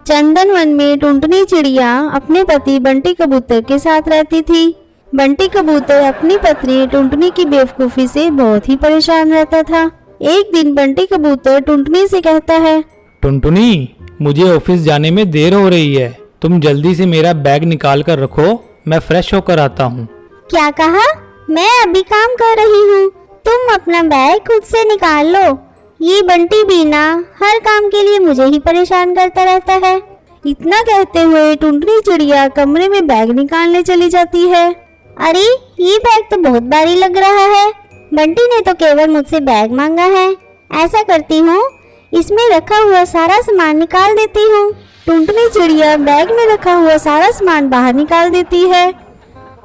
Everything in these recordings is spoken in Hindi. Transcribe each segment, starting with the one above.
चंदनवन में टुनटुनी चिड़िया अपने पति बंटी कबूतर के साथ रहती थी। बंटी कबूतर अपनी पत्नी टुनटुनी की बेवकूफी से बहुत ही परेशान रहता था। एक दिन बंटी कबूतर टुनटुनी से कहता है, टुनटुनी, मुझे ऑफिस जाने में देर हो रही है, तुम जल्दी से मेरा बैग निकाल कर रखो, मैं फ्रेश होकर आता हूँ। क्या कहा? मैं अभी काम कर रही हूँ, तुम अपना बैग खुद से निकाल लो। ये बंटी बीना हर काम के लिए मुझे ही परेशान करता रहता है। इतना कहते हुए टुनटुनी चिड़िया कमरे में बैग निकालने चली जाती है। अरे ये बैग तो बहुत भारी लग रहा है, बंटी ने तो केवल मुझसे बैग मांगा है। ऐसा करती हूँ, इसमें रखा हुआ सारा सामान निकाल देती हूँ। टुनटुनी चिड़िया बैग में रखा हुआ सारा सामान बाहर निकाल देती है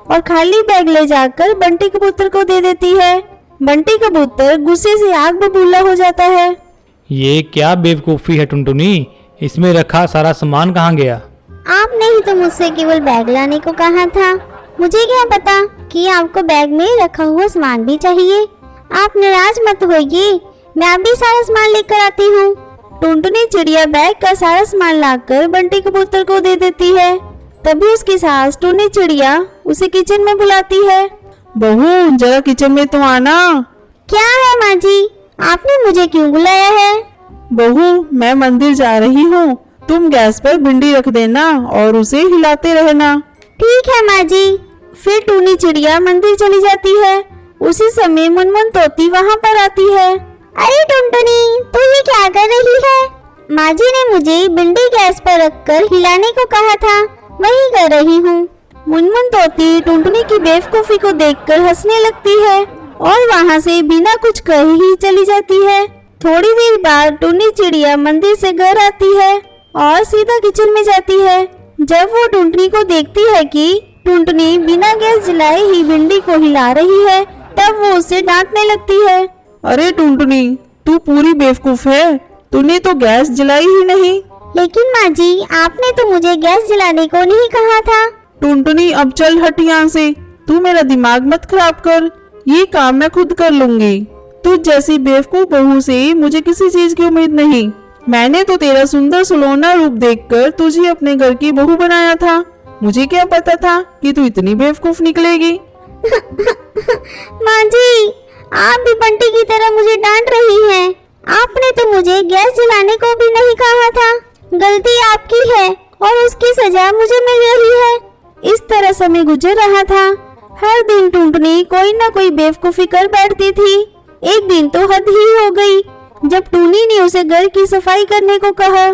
और खाली बैग ले जाकर बंटी कबूतर को दे देती है। बंटी कबूतर गुस्से से आग बबूला हो जाता है। ये क्या बेवकूफ़ी है टुनटुनी, इसमें रखा सारा सामान कहाँ गया? आपने ही तो मुझसे केवल बैग लाने को कहा था, मुझे क्या पता कि आपको बैग में रखा हुआ सामान भी चाहिए। आप नाराज मत होइए, मैं अभी सारा सामान लेकर आती हूँ। टुनटुनी चिड़िया बैग का सारा सामान लाकर बंटी कबूतर को दे देती है। तभी उसकी सास टुनटुनी चिड़िया उसे किचन में बुलाती है। बहू, जरा किचन में तो आना। क्या है माँ जी, आपने मुझे क्यों बुलाया है? बहू, मैं मंदिर जा रही हूँ, तुम गैस पर भिंडी रख देना और उसे हिलाते रहना। ठीक है माँ जी। फिर टुनटुनी चिड़िया मंदिर चली जाती है। उसी समय मुनमुन तोती वहाँ पर आती है। अरे टुनटुनी, तू ये क्या कर रही है? माँ जी ने मुझे भिंडी गैस पर रखकर हिलाने को कहा था, वही कर रही हूँ। मुनमुन तोती टुनटुनी की बेवकूफी को देखकर हंसने लगती है और वहाँ से बिना कुछ कहे ही चली जाती है। थोड़ी देर बाद टुनटुनी चिड़िया मंदिर से घर आती है और सीधा किचन में जाती है। जब वो टुनटुनी को देखती है कि टुनटुनी बिना गैस जलाए ही भिंडी को हिला रही है, तब वो उसे डांटने लगती है। अरे टुनटुनी, तू पूरी बेवकूफ है, तूने तो गैस जलाई ही नहीं। लेकिन माँ जी, आपने तो मुझे गैस जलाने को नहीं कहा था। टुनटुनी, अब चल हट यहाँ से, तू मेरा दिमाग मत खराब कर, ये काम मैं खुद कर लूंगी। तुझ जैसी बेवकूफ बहू से मुझे किसी चीज की उम्मीद नहीं। मैंने तो तेरा सुंदर सुलौना रूप देखकर तुझे अपने घर की बहू बनाया था, मुझे क्या पता था कि तू इतनी बेवकूफ निकलेगी। माँ जी, आप भी बंटी की तरह मुझे डांट रही हैं। आपने तो मुझे गैस जलाने को भी नहीं कहा था। गलती आपकी है और उसकी सजा मुझे मिल रही है। इस तरह समय गुजर रहा था। हर दिन टुनटुनी कोई न कोई बेवकूफी कर बैठती थी। एक दिन तो हद ही हो गई जब टुनी ने उसे घर की सफाई करने को कहा।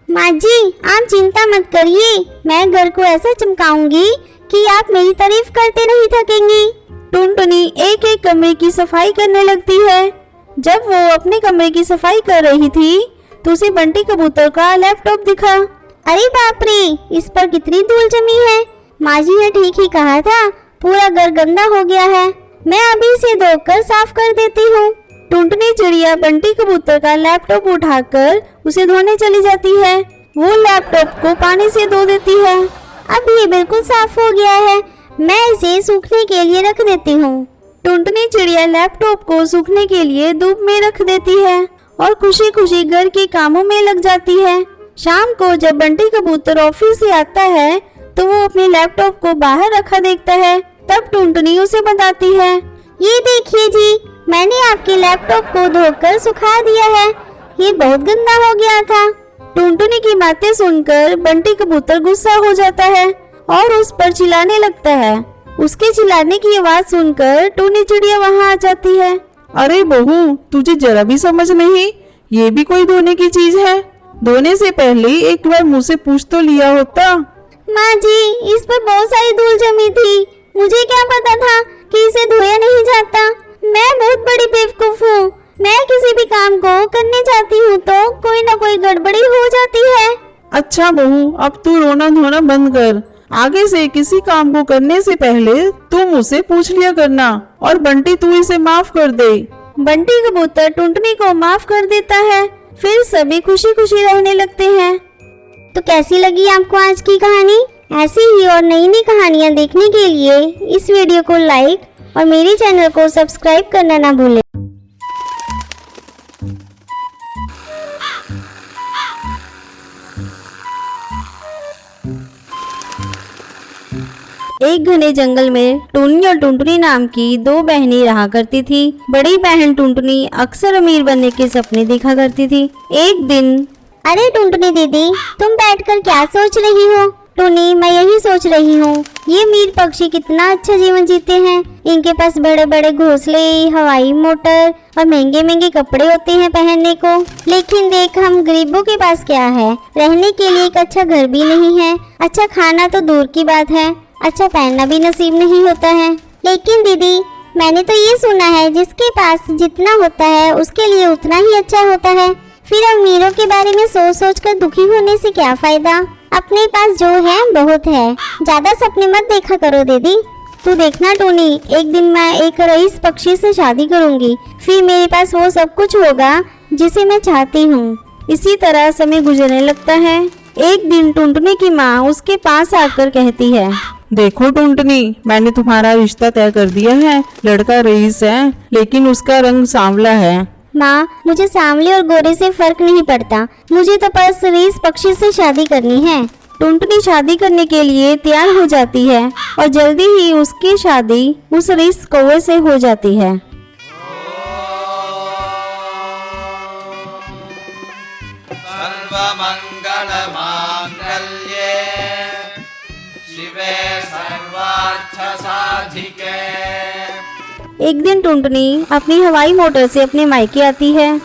माँ जी, आप चिंता मत करिए, मैं घर को ऐसा चमकाऊंगी कि आप मेरी तारीफ करते नहीं थकेंगी। टुनटुनी एक एक कमरे की सफाई करने लगती है। जब वो अपने कमरे की सफाई कर रही थी तो उसे बंटी कबूतर का लैपटॉप दिखा। अरे बाप रे, इस पर कितनी धूल जमी है। माँ जी ने ठीक ही कहा था, पूरा घर गंदा हो गया है, मैं अभी इसे धोकर साफ कर देती हूँ। टुनटुनी चिड़िया बंटी कबूतर का लैपटॉप उठाकर उसे धोने चली जाती है। वो लैपटॉप को पानी से धो देती है। अब ये बिल्कुल साफ हो गया है, मैं इसे सूखने के लिए रख देती हूँ। टुनटुनी चिड़िया लैपटॉप को सूखने के लिए धूप में रख देती है और खुशी खुशी घर के कामों में लग जाती है। शाम को जब बंटी कबूतर ऑफिस से आता है तो वो अपने लैपटॉप को बाहर रखा देखता है। तब टुनटुनी उसे बताती है, ये देखिए जी, मैंने आपके लैपटॉप को धोकर सुखा दिया है, ये बहुत गंदा हो गया था। टुनटुनी की बातें सुनकर बंटी कबूतर गुस्सा हो जाता है और उस पर चिल्लाने लगता है। उसके चिल्लाने की आवाज सुनकर टुनटुनी चिड़िया वहाँ आ जाती है। अरे बहू, तुझे जरा भी समझ नहीं, ये भी कोई धोने की चीज है? धोने से पहले एक बार मुझसे पूछ तो लिया होता। माँ जी, इस पर बहुत सारी धूल जमी थी, मुझे क्या पता था कि इसे धोया नहीं जाता। मैं बहुत बड़ी बेवकूफ हूँ, मैं किसी भी काम को करने जाती हूँ तो कोई ना कोई गड़बड़ी हो जाती है। अच्छा बहू, अब तू रोना धोना बंद कर, आगे से किसी काम को करने से पहले तू मुझसे पूछ लिया करना। और बंटी, तू इसे माफ कर दे। बंटी कबूतर टुनटुनी को माफ कर देता है। फिर सभी खुशी खुशी रहने लगते हैं। तो कैसी लगी आपको आज की कहानी? ऐसी ही और नई नई कहानियाँ देखने के लिए इस वीडियो को लाइक और मेरे चैनल को सब्सक्राइब करना ना भूलें। एक घने जंगल में टुनी और टुनटुनी नाम की दो बहनें रहा करती थी। बड़ी बहन टुनटुनी अक्सर अमीर बनने के सपने देखा करती थी। एक दिन, अरे टुनटुनी दीदी, तुम बैठकर क्या सोच रही हो? टुनी, मैं यही सोच रही हूँ, ये मीर पक्षी कितना अच्छा जीवन जीते हैं। इनके पास बड़े बड़े घोंसले, हवाई मोटर और महंगे महंगे कपड़े होते हैं पहनने को। लेकिन देख, हम गरीबों के पास क्या है? रहने के लिए एक अच्छा घर भी नहीं है, अच्छा खाना तो दूर की बात है, अच्छा पहनना भी नसीब नहीं होता है। लेकिन दीदी, मैंने तो ये सुना है, जिसके पास जितना होता है उसके लिए उतना ही अच्छा होता है। फिर अमीरों के बारे में सोच सोच कर दुखी होने से क्या फायदा? अपने पास जो है बहुत है, ज्यादा सपने मत देखा करो दीदी। तू देखना टोनी, एक दिन मैं एक रईस पक्षी से शादी करूंगी, फिर मेरे पास वो सब कुछ होगा जिसे मैं चाहती हूँ। इसी तरह समय गुजरने लगता है। एक दिन टुनटुनी की माँ उसके पास आकर कहती है, देखो टुनटुनी, मैंने तुम्हारा रिश्ता तय कर दिया है। लड़का रईस है, लेकिन उसका रंग सांवला है। माँ, मुझे सांवले और गोरे से फर्क नहीं पड़ता, मुझे तो बस रईस पक्षी से शादी करनी है। टुनटुनी शादी करने के लिए तैयार हो जाती है और जल्दी ही उसकी शादी उस रईस कौवे से हो जाती है। सर्वमंगलमांगल्ये शिवे सर्वार्थसाधिके। एक दिन टुनटुनी अपनी हवाई मोटर से अपने मायके आती है।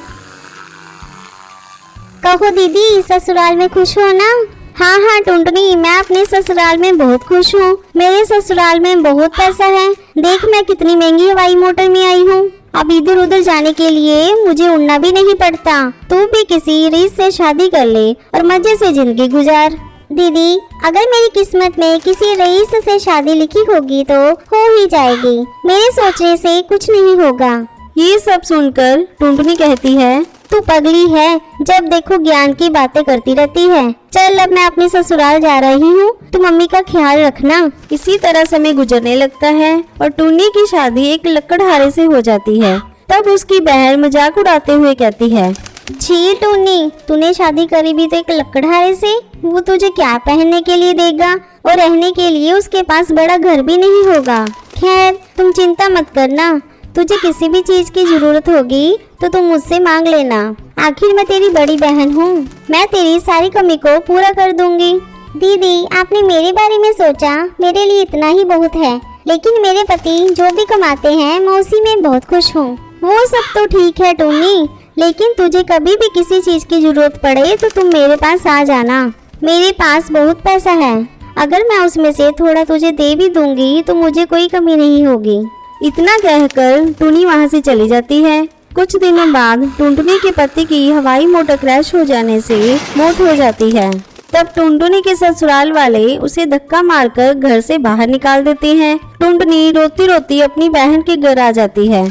कहो दीदी, ससुराल में खुश हो ना? हाँ हाँ टुनटुनी, मैं अपने ससुराल में बहुत खुश हूँ। मेरे ससुराल में बहुत पैसा है। देख, मैं कितनी महंगी हवाई मोटर में आई हूँ। अब इधर उधर जाने के लिए मुझे उड़ना भी नहीं पड़ता। तू भी किसी रईस से शादी कर ले और मजे से जिंदगी गुजार। दीदी, अगर मेरी किस्मत में किसी रईस से शादी लिखी होगी तो हो ही जाएगी, मेरे सोचने से कुछ नहीं होगा। ये सब सुनकर टुनटुनी कहती है, तू पगली है, जब देखो ज्ञान की बातें करती रहती है। चल, अब मैं अपने ससुराल जा रही हूँ, तू मम्मी का ख्याल रखना। इसी तरह समय गुजरने लगता है और टुन्नी की शादी एक लकड़हारे से हो जाती है। तब उसकी बहन मजाक उड़ाते हुए कहती है, छी टुन्नी, तूने शादी करी भी तो एक लकड़हारे से? वो तुझे क्या पहनने के लिए देगा? और रहने के लिए उसके पास बड़ा घर भी नहीं होगा। खैर, तुम चिंता मत करना, तुझे किसी भी चीज की जरूरत होगी तो तुम मुझसे मांग लेना। आखिर मैं तेरी बड़ी बहन हूँ, मैं तेरी सारी कमी को पूरा कर दूंगी। दीदी, आपने मेरे बारे में सोचा, मेरे लिए इतना ही बहुत है। लेकिन मेरे पति जो भी कमाते हैं, मैं उसी में बहुत खुश हूँ। वो सब तो ठीक है टोनी, लेकिन तुझे कभी भी किसी चीज की जरूरत पड़े तो तुम मेरे पास आ जाना। मेरे पास बहुत पैसा है, अगर मैं उसमें से थोड़ा तुझे दे भी दूंगी तो मुझे कोई कमी नहीं होगी। इतना कहकर टुनी वहाँ से चली जाती है। कुछ दिनों बाद टुनटुनी के पति की हवाई मोटर क्रैश हो जाने से मौत हो जाती है। तब टुनटुनी के ससुराल वाले उसे धक्का मारकर घर से बाहर निकाल देते हैं। टुनटुनी रोती रोती अपनी बहन के घर आ जाती है।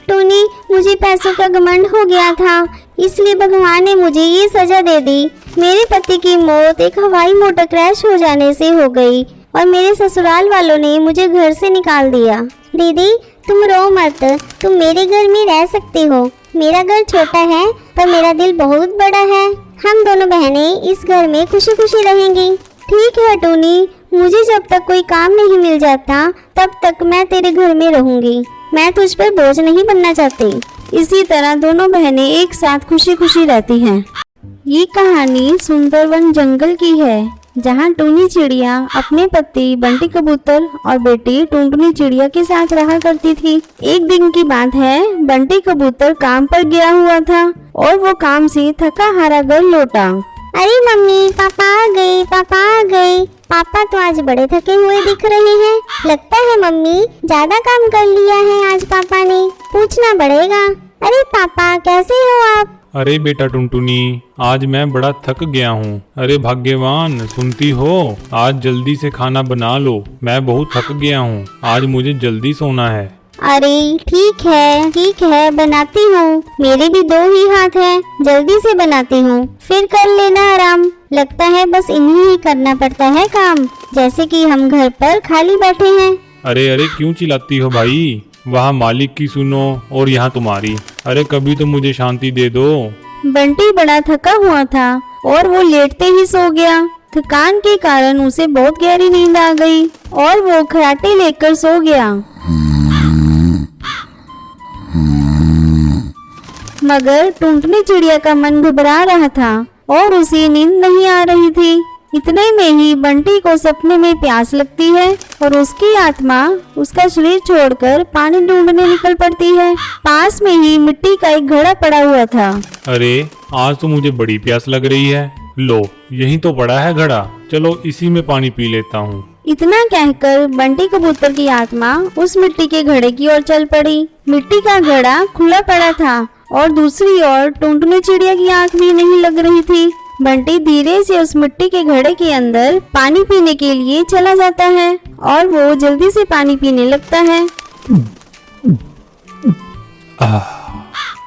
टुनी, मुझे पैसों का घमंड हो गया था, इसलिए भगवान ने मुझे ये सजा दे दी। मेरे पति की मौत एक हवाई मोटर क्रैश हो जाने से हो गई और मेरे ससुराल वालों ने मुझे घर से निकाल दिया। दीदी, तुम रो मत, तुम मेरे घर में रह सकती हो। मेरा घर छोटा है पर मेरा दिल बहुत बड़ा है। हम दोनों बहनें इस घर में खुशी खुशी रहेंगी। ठीक है टोनी, मुझे जब तक कोई काम नहीं मिल जाता तब तक मैं तेरे घर में रहूंगी। मैं तुझ पर बोझ नहीं बनना चाहती। इसी तरह दोनों बहनें एक साथ खुशी खुशी रहती हैं। ये कहानी सुंदरवन जंगल की है, जहाँ टूनी चिड़िया अपने पति बंटी कबूतर और बेटी टुनटुनी चिड़िया के साथ रहा करती थी। एक दिन की बात है, बंटी कबूतर काम पर गया हुआ था और वो काम से थका हारा घर लौटा। अरे मम्मी, पापा आ गए, पापा आ गए। पापा तो आज बड़े थके हुए दिख रहे हैं। लगता है मम्मी ज्यादा काम कर लिया है आज पापा ने, पूछना पड़ेगा। अरे पापा, कैसे हो आप? अरे बेटा टुनटुनी, आज मैं बड़ा थक गया हूँ। अरे भाग्यवान, सुनती हो, आज जल्दी से खाना बना लो, मैं बहुत थक गया हूँ, आज मुझे जल्दी सोना है। अरे ठीक है, बनाती हूँ। मेरे भी दो ही हाथ हैं, जल्दी से बनाती हूँ, फिर कर लेना आराम। लगता है बस इन्हीं ही करना पड़ता है काम, जैसे कि हम घर पर खाली बैठे हैं। अरे अरे क्यों चिल्लाती हो भाई? वहाँ मालिक की सुनो और यहाँ तुम्हारी। अरे कभी तो मुझे शांति दे दो। बंटी बड़ा थका हुआ था और वो लेटते ही सो गया। थकान के कारण उसे बहुत गहरी नींद आ गई और वो खराटे लेकर सो गया। मगर टुनटुनी चिड़िया का मन घबरा रहा था और उसे नींद नहीं आ रही थी। इतने में ही बंटी को सपने में प्यास लगती है और उसकी आत्मा उसका शरीर छोड़कर पानी ढूंढने निकल पड़ती है। पास में ही मिट्टी का एक घड़ा पड़ा हुआ था। अरे आज तो मुझे बड़ी प्यास लग रही है। लो यहीं तो पड़ा है घड़ा, चलो इसी में पानी पी लेता हूँ। इतना कहकर बंटी कबूतर की आत्मा उस मिट्टी के घड़े की ओर चल पड़ी। मिट्टी का घड़ा खुला पड़ा था और दूसरी ओर टुनटुनी चिड़िया की आंख भी नहीं लग रही थी। बंटी धीरे से उस मिट्टी के घड़े के अंदर पानी पीने के लिए चला जाता है और वो जल्दी से पानी पीने लगता है।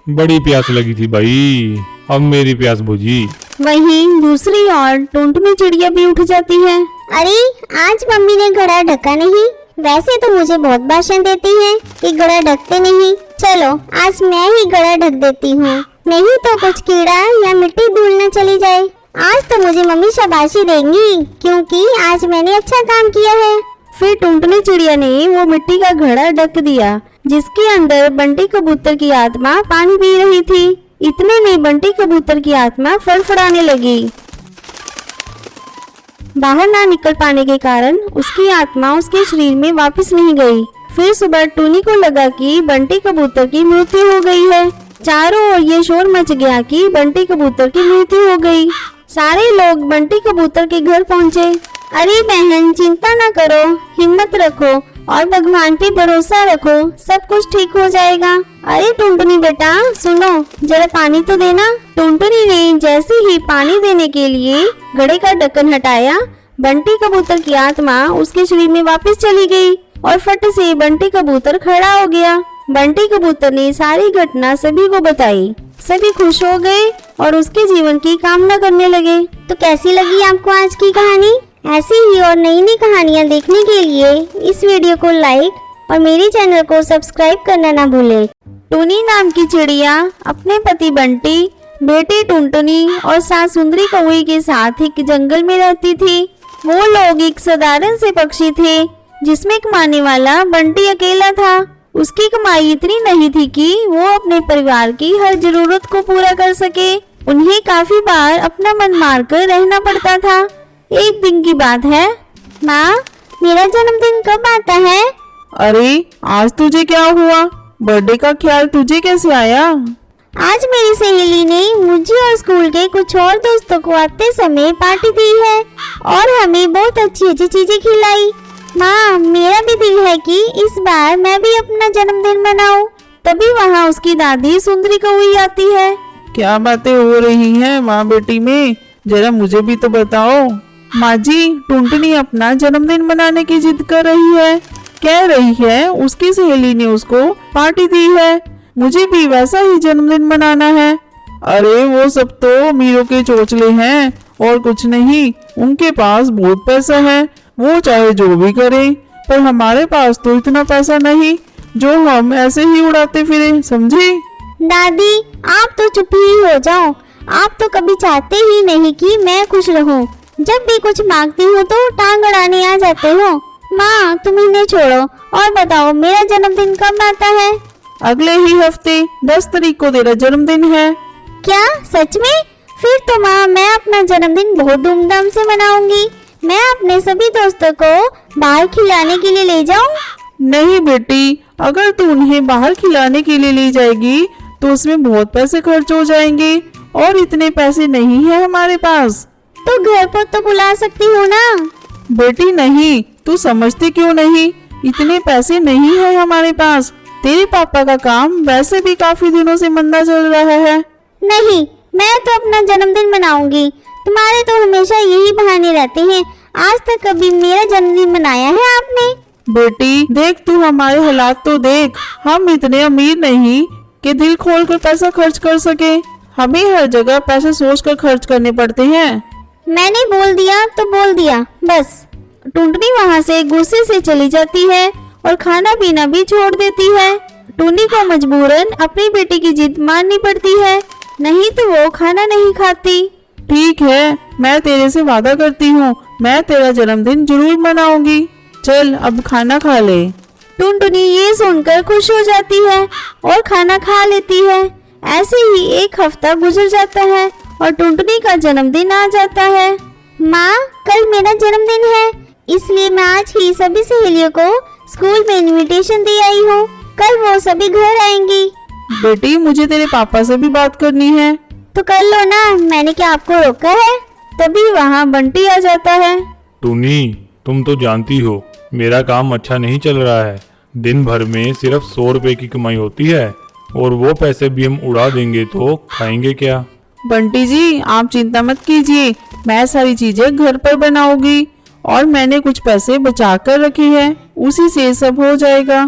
बड़ी प्यास लगी थी भाई, अब मेरी प्यास बुझी। वहीं दूसरी ओर टुनटुनी चिड़िया भी उठ जाती है। अरे आज मम्मी ने घड़ा ढका नहीं। वैसे तो मुझे बहुत भाषण देती है कि घड़ा ढकते नहीं। चलो आज मैं ही घड़ा ढक देती हूँ, नहीं तो कुछ कीड़ा या मिट्टी धूल न चली जाए। आज तो मुझे मम्मी शाबाशी देंगी क्योंकि आज मैंने अच्छा काम किया है। फिर टुनटुनी चिड़िया ने वो मिट्टी का घड़ा ढक दिया जिसके अंदर बंटी कबूतर की आत्मा पानी पी रही थी। इतने में बंटी कबूतर की आत्मा फड़फड़ाने लगी। बाहर ना निकल पाने के कारण उसकी आत्मा उसके शरीर में वापस नहीं गई। फिर सुबह टूनी को लगा कि बंटी कबूतर की मृत्यु हो गई है। चारों ओर ये शोर मच गया कि बंटी कबूतर की मृत्यु हो गई। सारे लोग बंटी कबूतर के घर पहुँचे। अरे बहन चिंता ना करो, हिम्मत रखो और भगवान पे भरोसा रखो, सब कुछ ठीक हो जाएगा। अरे टुनटुनी बेटा सुनो, जरा पानी तो देना। टुनटुनी ने जैसे ही पानी देने के लिए घड़े का ढक्कन हटाया, बंटी कबूतर की आत्मा उसके शरीर में वापस चली गई और फट से बंटी कबूतर खड़ा हो गया। बंटी कबूतर ने सारी घटना सभी को बताई। सभी खुश हो गए और उसके जीवन की कामना करने लगे। तो कैसी लगी आपको आज की कहानी? ऐसी ही और नई नई कहानियाँ देखने के लिए इस वीडियो को लाइक और मेरे चैनल को सब्सक्राइब करना ना भूले। टूनी नाम की चिड़िया अपने पति बंटी, बेटे टुनटुनी और सास सुंदरी कौवी के साथ एक जंगल में रहती थी। वो लोग एक साधारण से पक्षी थे जिसमें कमाने वाला बंटी अकेला था। उसकी कमाई इतनी नहीं थी कि वो अपने परिवार की हर जरूरत को पूरा कर सके। उन्हें काफी बार अपना मन मारकर रहना पड़ता था। एक दिन की बात है। माँ मेरा जन्मदिन कब आता है? अरे आज तुझे क्या हुआ? बर्थडे का ख्याल तुझे कैसे आया? आज मेरी सहेली ने मुझे और स्कूल के कुछ और दोस्तों को आते समय पार्टी दी है और हमें बहुत अच्छी अच्छी चीजें खिलाई। माँ मेरा भी दिल है कि इस बार मैं भी अपना जन्मदिन मनाऊं। तभी वहाँ उसकी दादी सुंदरी कौवी आती है। क्या बातें हो रही हैं माँ बेटी में, जरा मुझे भी तो बताओ। माँ जी, टुनटुनी अपना जन्मदिन मनाने की जिद कर रही है, कह रही है उसकी सहेली ने उसको पार्टी दी है, मुझे भी वैसा ही जन्मदिन मनाना है। अरे वो सब तो अमीरों के चोचले हैं और कुछ नहीं, उनके पास बहुत पैसा है, वो चाहे जो भी करें, पर हमारे पास तो इतना पैसा नहीं जो हम ऐसे ही उड़ाते फिरे, समझी? दादी आप तो चुप ही हो जाओ। आप तो कभी चाहते ही नहीं कि मैं खुश रहूं। जब भी कुछ मांगती हूँ तो टांग अड़ाने आ जाते हो। माँ तुम इन्हें छोड़ो और बताओ मेरा जन्मदिन कब आता है? अगले ही हफ्ते 10 तारीख को तेरा जन्मदिन है। क्या सच में? फिर तो माँ मैं अपना जन्मदिन बहुत धूमधाम से मनाऊंगी। मैं अपने सभी दोस्तों को बाहर खिलाने के लिए ले जाऊं? नहीं बेटी, अगर तू उन्हें बाहर खिलाने के लिए ले जाएगी तो उसमें बहुत पैसे खर्च हो जाएंगे और इतने पैसे नहीं है हमारे पास। तो घर पर तो बुला सकती हूँ ना? बेटी नहीं, तू समझती क्यों नहीं, इतने पैसे नहीं है हमारे पास। तेरे पापा का काम वैसे भी काफी दिनों से मंदा चल रहा है। नहीं, मैं तो अपना जन्मदिन मनाऊंगी। तुम्हारे तो हमेशा यही बहाने रहते हैं। आज तक कभी मेरा जन्मदिन मनाया है आपने? बेटी देख, तू हमारे हालात तो देख, हम इतने अमीर नहीं कि दिल खोल कर पैसा खर्च कर सके। हमें हर जगह पैसे सोच कर खर्च करने पड़ते हैं। मैंने बोल दिया तो बोल दिया, बस। टुनटुनी वहाँ से गुस्से से चली जाती है और खाना पीना भी छोड़ देती है। टुनी को मजबूरन अपनी बेटी की जिद माननी पड़ती है, नहीं तो वो खाना नहीं खाती। ठीक है, मैं तेरे से वादा करती हूँ, मैं तेरा जन्मदिन जरूर मनाऊंगी। चल अब खाना खा ले। टुनटुनी ये सुनकर खुश हो जाती है और खाना खा लेती है। ऐसे ही एक हफ्ता गुजर जाता है और टुनटुनी का जन्मदिन आ जाता है। माँ, कल मेरा जन्मदिन है, इसलिए मैं आज ही सभी सहेलियों को स्कूल में इनविटेशन दे आई हूँ। कल वो सभी घर आएंगी। बेटी, मुझे तेरे पापा से भी बात करनी है। तो कर लो ना, मैंने क्या आपको रोका है? तभी वहाँ बंटी आ जाता है। टूनी, तुम तो जानती हो मेरा काम अच्छा नहीं चल रहा है। दिन भर में सिर्फ 100 रुपए की कमाई होती है और वो पैसे भी हम उड़ा देंगे तो खाएंगे क्या। बंटी जी, आप चिंता मत कीजिए, मैं सारी चीजें घर पर बनाऊंगी और मैंने कुछ पैसे बचा कर रखे हैं, उसी से सब हो जाएगा।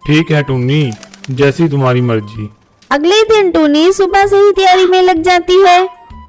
ठीक है टूनी, जैसी तुम्हारी मर्जी। अगले दिन टूनी सुबह से ही तैयारी में लग जाती है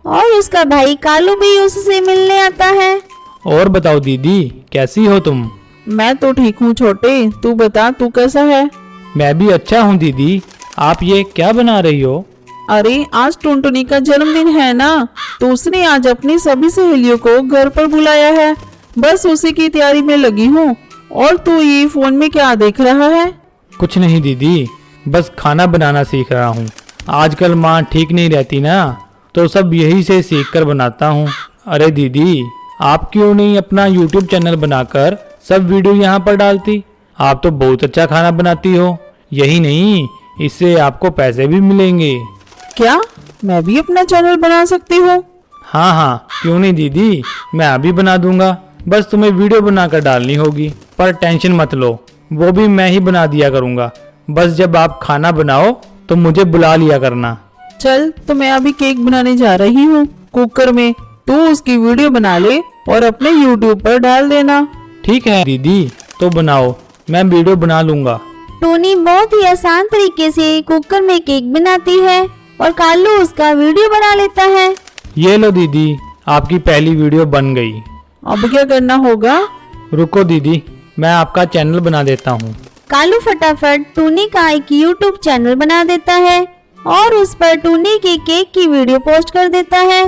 और उसका भाई कालू भी उससे मिलने आता है। और बताओ दीदी, कैसी हो तुम? मैं तो ठीक हूँ छोटे, तू बता, तू कैसा है? मैं भी अच्छा हूँ दीदी। आप ये क्या बना रही हो? अरे आज टुनटुनी का जन्मदिन है ना, तो उसने आज अपनी सभी सहेलियों को घर पर बुलाया है, बस उसी की तैयारी में लगी हूँ। और तू ये फोन में क्या देख रहा है? कुछ नहीं दीदी, बस खाना बनाना सीख रहा हूँ। आजकल माँ ठीक नहीं रहती ना, तो सब यही से सीख कर बनाता हूँ। अरे दीदी, आप क्यों नहीं अपना YouTube चैनल बनाकर सब वीडियो यहाँ पर डालती? आप तो बहुत अच्छा खाना बनाती हो। यही नहीं, इससे आपको पैसे भी मिलेंगे। क्या मैं भी अपना चैनल बना सकती हूँ? हाँ हाँ, क्यों नहीं दीदी, मैं अभी बना दूंगा। बस तुम्हें वीडियो बनाकर डालनी होगी, पर टेंशन मत लो, वो भी मैं ही बना दिया करूँगा। बस जब आप खाना बनाओ तो मुझे बुला लिया करना। चल, तो मैं अभी केक बनाने जा रही हूँ कुकर में, तू उसकी वीडियो बना ले और अपने YouTube पर डाल देना। ठीक है दीदी, तो बनाओ, मैं वीडियो बना लूंगा। टोनी बहुत ही आसान तरीके से कुकर में केक बनाती है और कालू उसका वीडियो बना लेता है। ये लो दीदी, आपकी पहली वीडियो बन गई। अब क्या करना होगा? रुको दीदी, मैं आपका चैनल बना देता हूँ। कालू फटाफट टूनी का एक YouTube चैनल बना देता है और उस पर टूनी के केक की वीडियो पोस्ट कर देता है।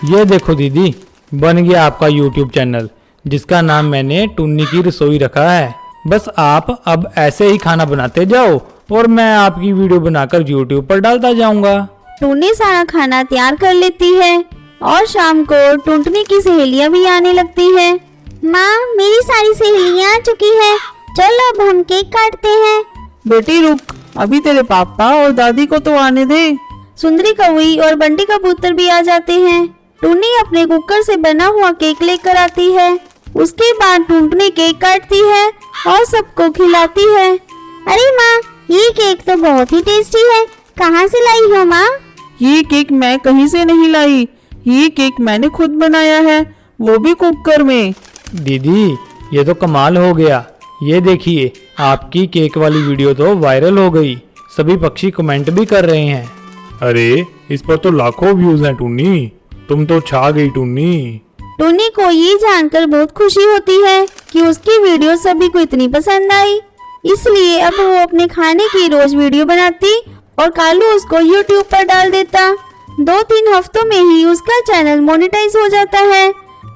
ये देखो दीदी, बन गया आपका YouTube चैनल, जिसका नाम मैंने टुन्नी की रसोई रखा है। बस आप अब ऐसे ही खाना बनाते जाओ और मैं आपकी वीडियो बनाकर YouTube पर डालता जाऊंगा। टूनी सारा खाना तैयार कर लेती है और शाम को टुनटुनी की सहेलियां भी आने लगती है। माँ, मेरी सारी सहेलियाँ आ चुकी है, चलो अब हम केक काटते हैं। बेटी रुक, अभी तेरे पापा और दादी को तो आने दे। सुंदरी कौवी और बंटी कबूतर भी आ जाते हैं। टूनी अपने कुकर से बना हुआ केक लेकर आती है। उसके बाद टुनटुनी केक काटती है और सबको खिलाती है। अरे माँ, ये केक तो बहुत ही टेस्टी है, कहाँ से लाई हो माँ? ये केक मैं कहीं से नहीं लाई, ये केक मैंने खुद बनाया है, वो भी कुकर में। दीदी, ये तो कमाल हो गया। ये देखिए, आपकी केक वाली वीडियो तो वायरल हो गई, सभी पक्षी कमेंट भी कर रहे हैं। अरे इस पर तो लाखों व्यूज हैं टूनी, तुम तो छा गई टूनी। टूनी को ये जानकर बहुत खुशी होती है कि उसकी वीडियो सभी को इतनी पसंद आई, इसलिए अब वो अपने खाने की रोज वीडियो बनाती और कालू उसको YouTube पर डाल देता। 2-3 हफ्तों में ही उसका चैनल मोनेटाइज हो जाता है।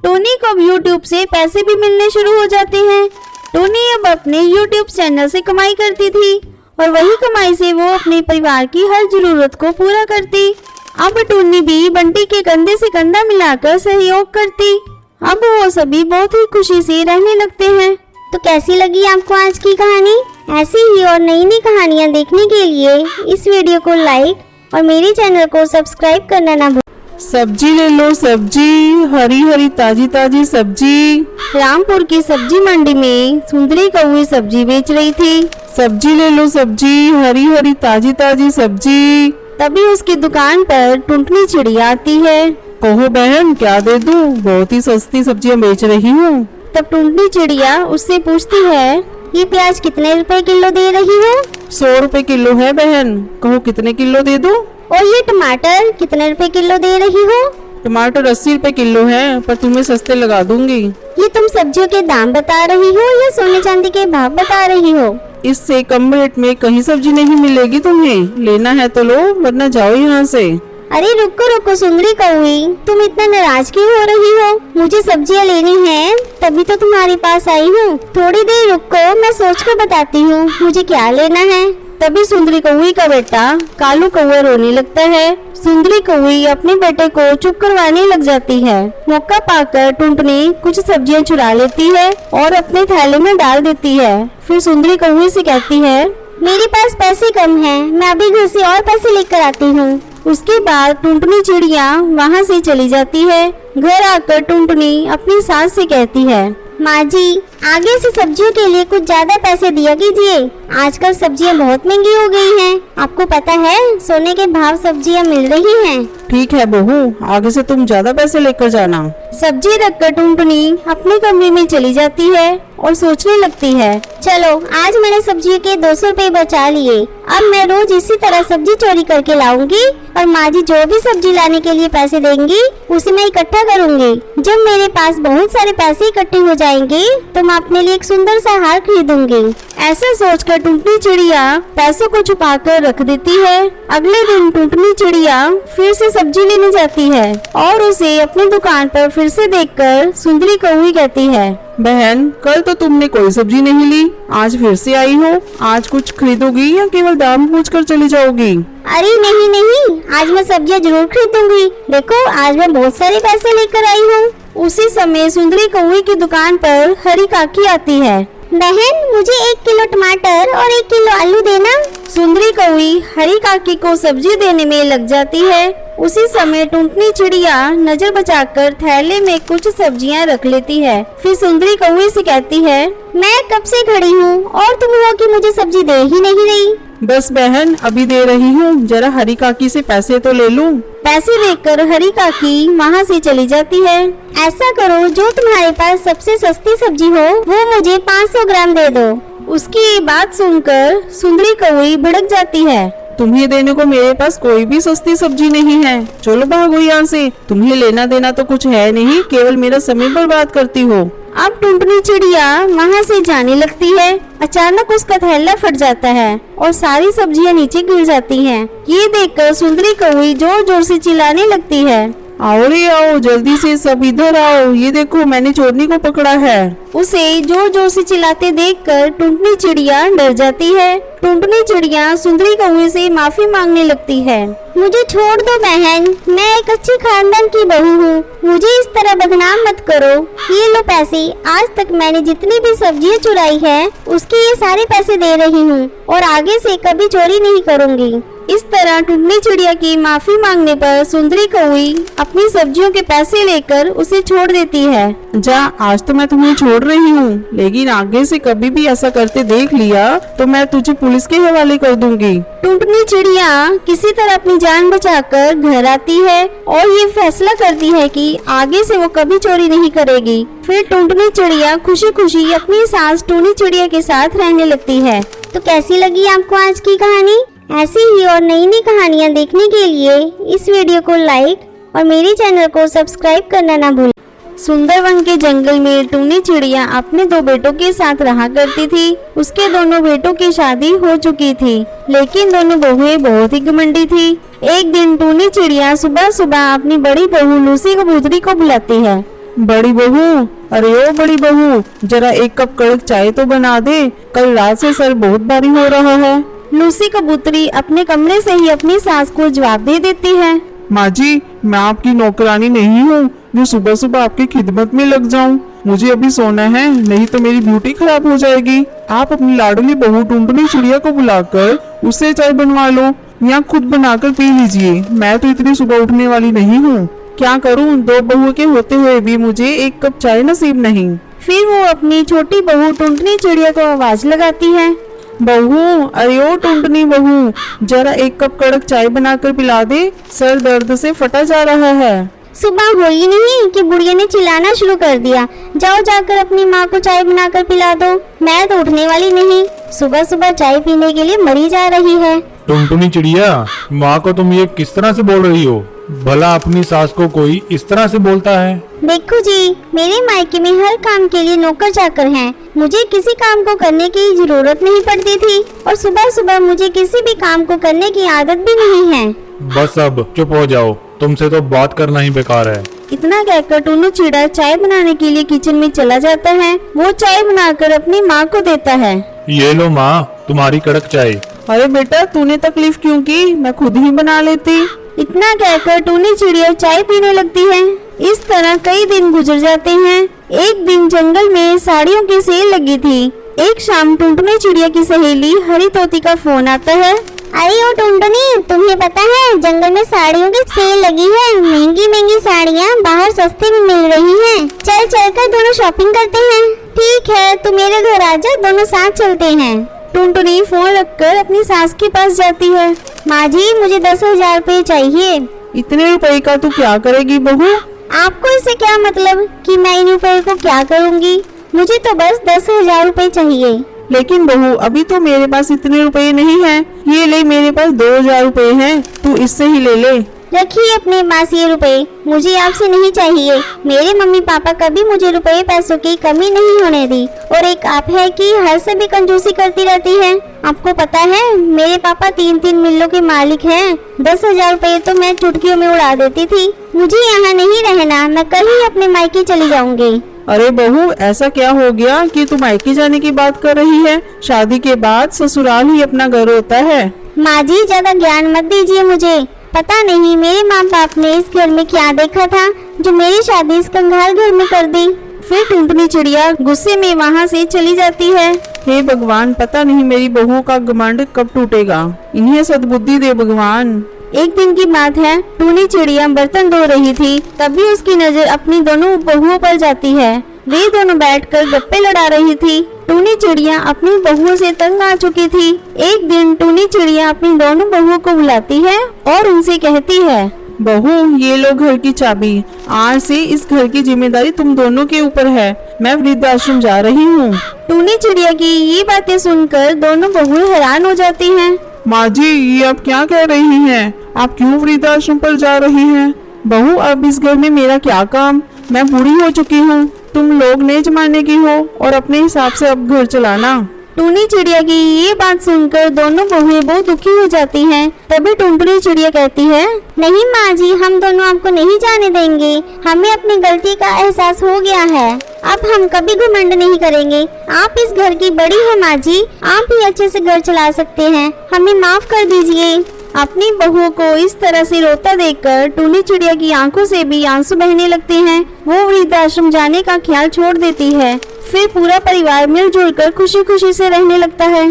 टोनी को अब YouTube से पैसे भी मिलने शुरू हो जाते हैं। टोनी अब अपने YouTube चैनल से कमाई करती थी और वही कमाई से वो अपने परिवार की हर जरूरत को पूरा करती। अब टोनी भी बंटी के कंधे से कंधा मिलाकर सहयोग करती। अब वो सभी बहुत ही खुशी से रहने लगते हैं। तो कैसी लगी आपको आज की कहानी? ऐसी ही और नई नई कहानियाँ देखने के लिए इस वीडियो को लाइक और मेरे चैनल को सब्सक्राइब करना ना भूलें। सब्जी ले लो, सब्जी, हरी हरी ताजी ताजी सब्जी। रामपुर की सब्जी मंडी में सुंदरी कौवी सब्जी बेच रही थी। सब्जी ले लो, सब्जी, हरी हरी ताजी ताजी सब्जी। तभी उसकी दुकान पर टुनटुनी चिड़िया आती है। कहो बहन, क्या दे दूं? बहुत ही सस्ती सब्जियां बेच रही हूँ। तब टुनटुनी चिड़िया उससे पूछती है, ये प्याज कितने रुपए किलो दे रही हो? 100 रुपए किलो है बहन, कहो कितने किलो दे दूं? और ये टमाटर कितने रुपए किलो दे रही हो? टमाटर 80 रुपए किलो है, पर तुम्हें सस्ते लगा दूंगी। ये तुम सब्जियों के दाम बता रही हो या सोने चांदी के भाव बता रही हो? इससे कम रेट में कहीं सब्जी नहीं मिलेगी तुम्हें, लेना है तो लो वरना जाओ यहाँ से। अरे रुको रुको सुंदरी कौवी, तुम इतना नाराज क्यों हो रही हो? मुझे सब्जियां लेनी हैं, तभी तो तुम्हारे पास आई हूँ। थोड़ी देर रुको, मैं सोच कर बताती हूँ मुझे क्या लेना है। तभी सुंदरी कौवी का बेटा कालू कौवा रोने लगता है। सुंदरी कौवी अपने बेटे को चुप करवाने लग जाती है। मौका पाकर टुनटुनी कुछ सब्जियां चुरा लेती है और अपने थैले में डाल देती है। फिर सुंदरी कौवी से कहती है, मेरे पास पैसे कम हैं, मैं अभी घर से और पैसे लेकर आती हूँ। उसके बाद टुनटुनी चिड़िया वहाँ से चली जाती है। घर आकर टुनटुनी अपनी सास से कहती है, माँ जी, आगे से सब्जियों के लिए कुछ ज्यादा पैसे दिया कीजिए। आजकल सब्जियाँ बहुत महंगी हो गई हैं। आपको पता है सोने के भाव सब्जियाँ मिल रही हैं। ठीक है बहू, आगे से तुम ज्यादा पैसे लेकर जाना। सब्जी रखकर टुनटुनी अपने कमरे में चली जाती है और सोचने लगती है, चलो आज मैंने सब्जियों के 200 रुपए बचा लिए। अब मैं रोज इसी तरह सब्जी चोरी करके लाऊंगी और माँ जी जो भी सब्जी लाने के लिए पैसे देंगी उसे मैं इकट्ठा करूंगी। जब मेरे पास बहुत सारे पैसे इकट्ठे हो जाएंगे तो मैं अपने लिए एक सुंदर सा हार खरीदूंगी। ऐसा सोचकर टुनटुनी चिड़िया पैसों को छुपा कर रख देती है। अगले दिन टुनटुनी चिड़िया फिर से सब्जी लेने जाती है और उसे अपनी दुकान पर फिर से देखकर सुंदरी कौवी कहती है, बहन, कल तो तुमने कोई सब्जी नहीं ली, आज फिर से आई हो। आज कुछ खरीदोगी या केवल दाम पूछकर चली जाओगी? अरे नहीं नहीं, आज मैं सब्जियाँ जरूर खरीदूंगी। देखो आज मैं बहुत सारे पैसे लेकर आई हूँ। उसी समय सुंदरी कौवी की दुकान पर हरी काकी आती है। बहन, मुझे 1 किलो टमाटर और 1 किलो आलू देना। सुंदरी कौवी हरी काकी को सब्जी देने में लग जाती है। उसी समय टुनटुनी चिड़िया नजर बचाकर थैले में कुछ सब्जियां रख लेती है। फिर सुंदरी कौवी से कहती है, मैं कब से खड़ी हूँ और तुम हो कि मुझे सब्जी दे ही नहीं रही। बस बहन, अभी दे रही हूँ, जरा हरी काकी से पैसे तो ले लूँ। पैसे देकर हरी काकी वहाँ से चली जाती है। ऐसा करो, जो तुम्हारे पास सबसे सस्ती सब्जी हो वो मुझे 500 ग्राम दे दो। उसकी ये बात सुनकर सुंदरी कौवी भड़क जाती है। तुम्हें देने को मेरे पास कोई भी सस्ती सब्जी नहीं है, चलो भागो यहाँ से। तुम्हें लेना देना तो कुछ है नहीं, केवल मेरा समय बर्बाद करती हो। अब टुनटुनी चिड़िया वहाँ से जाने लगती है। अचानक उसका थैला फट जाता है और सारी सब्जियाँ नीचे गिर जाती हैं। ये देखकर सुंदरी कौवी जोर जोर से चिल्लाने लगती है, आओ रे आओ, जल्दी से सब इधर आओ, ये देखो मैंने चोरनी को पकड़ा है। उसे जोर जोर से चिल्लाते देखकर टुनटुनी चिड़िया डर जाती है। टुनटुनी चिड़िया सुंदरी कौवी से माफी मांगने लगती है, मुझे छोड़ दो बहन, मैं एक अच्छी खानदान की बहू हूँ, मुझे इस तरह बदनाम मत करो। ये लो पैसे, आज तक मैंने जितनी भी सब्जियाँ चुराई है उसके ये सारे पैसे दे रही हूँ और आगे से कभी चोरी नहीं करूँगी। इस तरह टुनटुनी चिड़िया की माफी मांगने पर सुंदरी कौवी अपनी सब्जियों के पैसे लेकर उसे छोड़ देती है। जा, आज तो मैं तुम्हें छोड़ रही हूँ, लेकिन आगे से कभी भी ऐसा करते देख लिया तो मैं तुझे पुलिस के हवाले कर दूंगी। टुनटुनी चिड़िया किसी तरह अपनी जान बचाकर घर आती है और ये फैसला करती है कि आगे से वो कभी चोरी नहीं करेगी। फिर टुनटुनी चिड़िया खुशी खुशी अपनी सास टूनी चिड़िया के साथ रहने लगती है। तो कैसी लगी आपको आज की कहानी? ऐसी ही और नई नई कहानियाँ देखने के लिए इस वीडियो को लाइक और मेरे चैनल को सब्सक्राइब करना ना भूलें। सुंदरवन के जंगल में टूनी चिड़िया अपने 2 बेटों के साथ रहा करती थी। उसके दोनों बेटों की शादी हो चुकी थी, लेकिन दोनों बहुएं बहुत ही घमंडी थी। एक दिन टूनी चिड़िया सुबह सुबह अपनी बड़ी बहू लूसी कबूतरी को बुलाती है। बड़ी बहू, अरे ओ बड़ी बहू, जरा 1 कप कड़क चाय तो बना दे, कल रात से सर बहुत भारी हो रहा है। लूसी कबूतरी अपने कमरे से ही अपनी सास को जवाब दे देती है, माँ जी, मैं आपकी नौकरानी नहीं हूँ जो सुबह सुबह आपकी खिदमत में लग जाऊँ। मुझे अभी सोना है, नहीं तो मेरी ब्यूटी खराब हो जाएगी। आप अपनी लाडली बहू टुनटुनी चिड़िया को बुलाकर उससे चाय बनवा लो या खुद बनाकर पी लीजिए। मैं तो इतनी सुबह उठने वाली नहीं हूँ। क्या करूँ, 2 बहू के होते हुए भी मुझे 1 कप चाय नसीब नहीं। फिर वो अपनी छोटी बहू टुनटुनी चिड़िया को आवाज लगाती है, बहू, अरे ओ टुनटुनी बहू, जरा 1 कप कड़क चाय बनाकर पिला दे, सर दर्द से फटा जा रहा है। सुबह हुई नहीं कि बुढ़िया ने चिल्लाना शुरू कर दिया, जाओ जाकर अपनी माँ को चाय बनाकर पिला दो। मैं तो उठने वाली नहीं, सुबह सुबह चाय पीने के लिए मरी जा रही है। टुनटुनी चिड़िया, माँ को तुम ये किस तरह से बोल रही हो? भला अपनी सास को कोई इस तरह से बोलता है? देखो जी, मेरे मायके में हर काम के लिए नौकर चाकर हैं। मुझे किसी काम को करने की जरूरत नहीं पड़ती थी और सुबह सुबह मुझे किसी भी काम को करने की आदत भी नहीं है। बस अब चुप हो जाओ, तुमसे तो बात करना ही बेकार है। इतना कहकर टूनू चिड़ा चाय बनाने के लिए किचन में चला जाता है। वो चाय बनाकर अपनी माँ को देता है। ये लो माँ, तुम्हारी कड़क चाय। अरे बेटा, तूने तकलीफ क्यों की, मैं खुद ही बना लेती। इतना कहकर टूनी चिड़िया चाय पीने लगती है। इस तरह कई दिन गुजर जाते हैं। एक दिन जंगल में साड़ियों की सेल लगी थी। एक शाम टुनटुनी चिड़िया की सहेली हरी तोती का फोन आता है। अरे ओ टुनटुनी, तुम्हें पता है जंगल में साड़ियों की सेल लगी है। महंगी महंगी साड़ियाँ बाहर सस्ते में मिल रही हैं। चल कर दोनों शॉपिंग करते हैं। ठीक है, तू मेरे घर आजा, दोनों साथ चलते हैं। टुनटुनी फोन रखकर अपनी सास के पास जाती है। माँ जी, मुझे 10,000 रुपए चाहिए। इतने रुपए का तू क्या करेगी बहू? आपको इससे क्या मतलब कि मैं इन रुपए को क्या करूँगी? मुझे तो बस 10,000 रुपए चाहिए। लेकिन बहू, अभी तो मेरे पास इतने रुपए नहीं हैं। ये ले, मेरे पास 2,000 रुपए हैं, तू इससे ही ले ले। रखिए अपने पास ये रुपए, मुझे आपसे नहीं चाहिए। मेरे मम्मी पापा कभी मुझे रुपए पैसों की कमी नहीं होने दी। और एक आप है कि हर से भी कंजूसी करती रहती है। आपको पता है मेरे पापा 3 मिलों के मालिक हैं। 10,000 रुपए तो मैं चुटकियों में उड़ा देती थी। मुझे यहाँ नहीं रहना, मैं कल ही अपने मायके चली जाऊंगी। अरे बहू, ऐसा क्या हो गया कि तू मायके जाने की बात कर रही है? शादी के बाद ससुराल ही अपना घर होता है। माँ जी, ज्यादा ज्ञान मत दीजिए मुझे। पता नहीं मेरे माँ बाप ने इस घर में क्या देखा था जो मेरी शादी इस कंगाल घर में कर दी। फिर टुनटुनी चिड़िया गुस्से में वहाँ से चली जाती है। हे भगवान, पता नहीं मेरी बहू का घमंड कब टूटेगा। इन्हें सद्बुद्धि दे भगवान। एक दिन की बात है, टूनी चिड़िया बर्तन धो रही थी। तभी उसकी नजर अपनी दोनों बहुओं पर जाती है। वे दोनों बैठकर गप्पे लड़ा रही थी। टूनी चिड़िया अपनी बहुओं से तंग आ चुकी थी। एक दिन टूनी चिड़िया अपनी दोनों बहुओं को बुलाती है और उनसे कहती है, बहू, ये लो घर की चाबी। आज से इस घर की जिम्मेदारी तुम दोनों के ऊपर है। मैं वृद्धाश्रम जा रही हूँ। टूनी चिड़िया की ये बातें सुनकर दोनों बहुएं हैरान हो जाती हैं। माँ जी, ये आप क्या कह रही हैं? आप क्यों वृद्धाश्रम पर जा रही हैं? बहू, अब इस घर में मेरा क्या काम? मैं बूढ़ी हो चुकी हूँ। तुम लोग नए जमाने की हो और अपने हिसाब से अब घर चलाना। टूनी चिड़िया की ये बात सुनकर दोनों बहुएं बहुत दुखी हो जाती हैं। तभी टुनटुनी चिड़िया कहती है, नहीं माँ जी, हम दोनों आपको नहीं जाने देंगे। हमें अपनी गलती का एहसास हो गया है। अब हम कभी घमंड नहीं करेंगे। आप इस घर की बड़ी है माँ जी, आप ही अच्छे से घर चला सकते हैं। हमें माफ कर दीजिए। अपनी बहुओं को इस तरह से रोता देखकर टूनी चिड़िया की आंखों से भी आंसू बहने लगते हैं। वो वृद्धाश्रम जाने का ख्याल छोड़ देती है। फिर पूरा परिवार मिलजुल कर खुशी खुशी से रहने लगता है।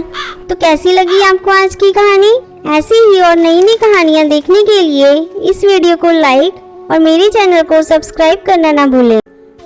तो कैसी लगी आपको आज की कहानी? ऐसी ही और नई नई कहानियाँ देखने के लिए इस वीडियो को लाइक और मेरे चैनल को सब्सक्राइब करना ना भूलें।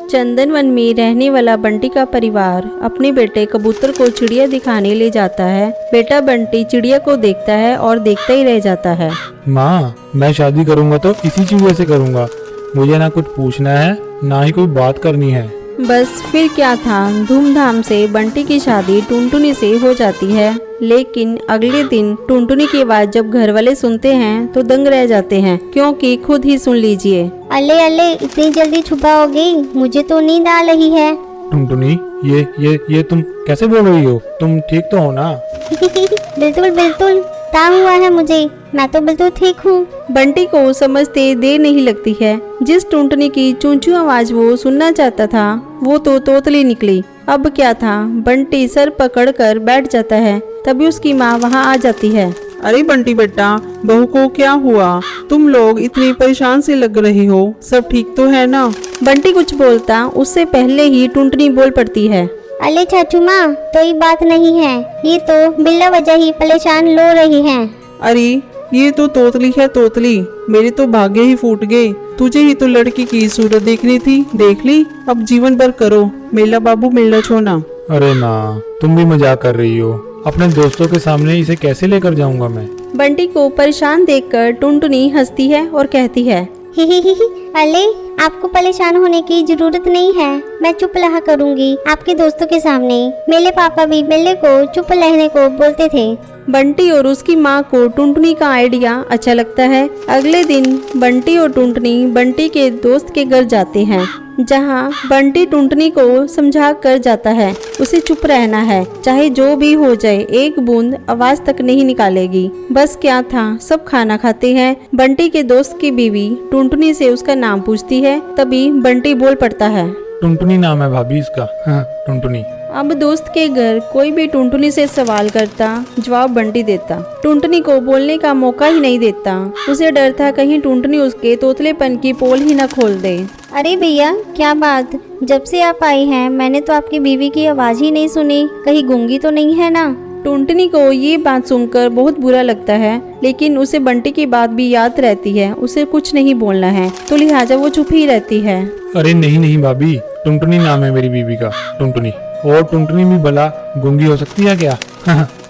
चंदनवन में रहने वाला बंटी का परिवार अपने बेटे कबूतर को चिड़िया दिखाने ले जाता है। बेटा बंटी चिड़िया को देखता है और देखता ही रह जाता है। माँ, मैं शादी करूँगा तो इसी चिड़िया से करूँगा। मुझे ना कुछ पूछना है, ना ही कोई बात करनी है। बस फिर क्या था, धूमधाम से बंटी की शादी टुनटुनी से हो जाती है। लेकिन अगले दिन टुनटुनी की आवाज जब घर वाले सुनते हैं तो दंग रह जाते हैं, क्योंकि खुद ही सुन लीजिए। अले अले, इतनी जल्दी छुपा हो गई? मुझे तो नींद आ रही है। टुनटुनी, ये तुम कैसे बोल रही हो? तुम ठीक तो हो ना? बिल्कुल बिल्कुल, क्या हुआ है मुझे? मैं तो बिल्कुल ठीक हूँ। बंटी को समझते देर नहीं लगती है। जिस टुनटुनी की चूंचू आवाज वो सुनना चाहता था वो तो तोतली निकली। अब क्या था, बंटी सर पकड़कर बैठ जाता है। तभी उसकी माँ वहाँ आ जाती है। अरे बंटी बेटा, बहू को क्या हुआ? तुम लोग इतनी परेशान से लग रही हो, सब ठीक तो है ना? बंटी कुछ बोलता उससे पहले ही टुनटुनी बोल पड़ती है। अले चाचू माँ, तो ये बात नहीं है। ये तो बिल्ला वजह ही परेशान लो रही है। अरे ये तो तोतली है तोतली, मेरे तो भाग्य ही फूट गए। तुझे ही तो लड़की की सूरत देखनी थी, देख ली। अब जीवन भर करो मेला बाबू मेला छोना। अरे माँ, तुम भी मजाक कर रही हो। अपने दोस्तों के सामने इसे कैसे लेकर जाऊंगा मैं? बंटी को परेशान देखकर टुनटुनी हंसती है और कहती है, ही। अले, आपको परेशान होने की जरूरत नहीं है। मैं चुप रहा करूंगी आपके दोस्तों के सामने। मेरे पापा भी मेले को चुप रहने को बोलते थे। बंटी और उसकी माँ को टुनटुनी का आइडिया अच्छा लगता है। अगले दिन बंटी और टुनटुनी बंटी के दोस्त के घर जाते हैं, जहाँ बंटी टुनटुनी को समझा कर जाता है उसे चुप रहना है, चाहे जो भी हो जाए, एक बूंद आवाज तक नहीं निकालेगी। बस क्या था, सब खाना खाते हैं। बंटी के दोस्त की बीवी टुनटुनी से उसका नाम पूछती है, तभी बंटी बोल पड़ता है। टुनटुनी नाम है भाभी इसका। हाँ, टुनटुनी। अब दोस्त के घर कोई भी टुनटुनी से सवाल करता, जवाब बंटी देता। टुनटुनी को बोलने का मौका ही नहीं देता। उसे डर था कहीं टुनटुनी उसके तोतलेपन की पोल ही न खोल दे। अरे भैया, क्या बात, जब से आप आई हैं मैंने तो आपकी बीवी की आवाज ही नहीं सुनी, कहीं गूंगी तो नहीं है ना? टुनटुनी को ये बात सुनकर बहुत बुरा लगता है, लेकिन उसे बंटी की बात भी याद रहती है। उसे कुछ नहीं बोलना है, तो लिहाजा वो चुप ही रहती है। अरे नहीं नहीं भाभी, टुनटुनी नाम है मेरी बीवी का, टुनटुनी। और टुनटुनी भी भला गूंगी हो सकती है क्या?